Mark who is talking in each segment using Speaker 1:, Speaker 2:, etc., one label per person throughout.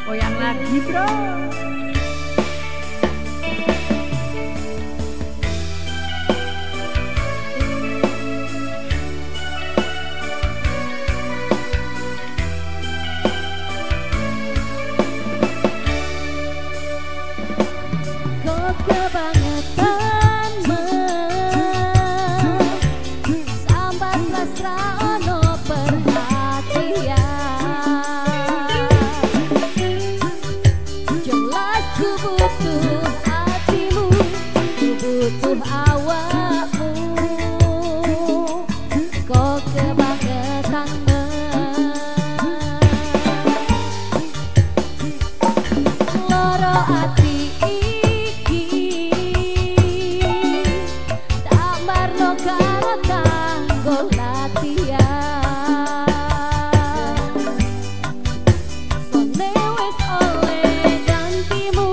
Speaker 1: Goyang lagi bro.
Speaker 2: Kok kebangetan sambat lasra ono perhatian. Jelas ku butuh hatimu, ku butuh awakmu. Kok kebangetan loro ati iki tak marno karo kanggo latihan. Sone wis oleh gantimu,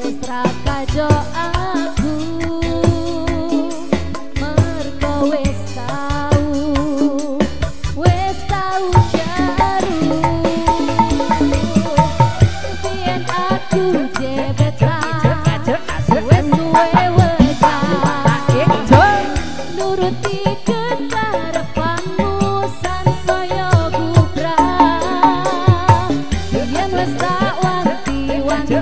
Speaker 2: wis ra kajo aku, mergo wis tau jaru. Biyen aku jebetan suwe-suwe wedan nuruti kekarepanmu sansaya bubrah. Biyen wis tak wanti-wanti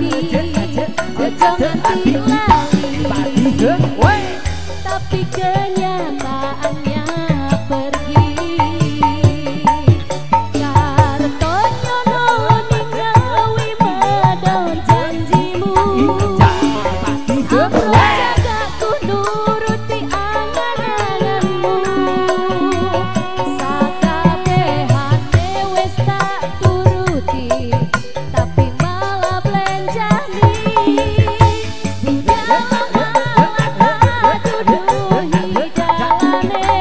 Speaker 2: ojo nganti lali, tapi kenyataannya pergi. Kartonyo ning gawe medal janjimu, aku jaga ku nuruti angan-anganmu. Sakabehane wis tak turuti, tapi malah blenjani. Budal malah tuduhi jalane,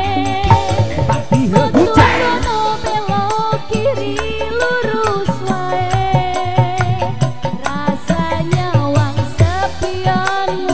Speaker 2: tuturono belok kiri lurus wae. Rasanya wang sepion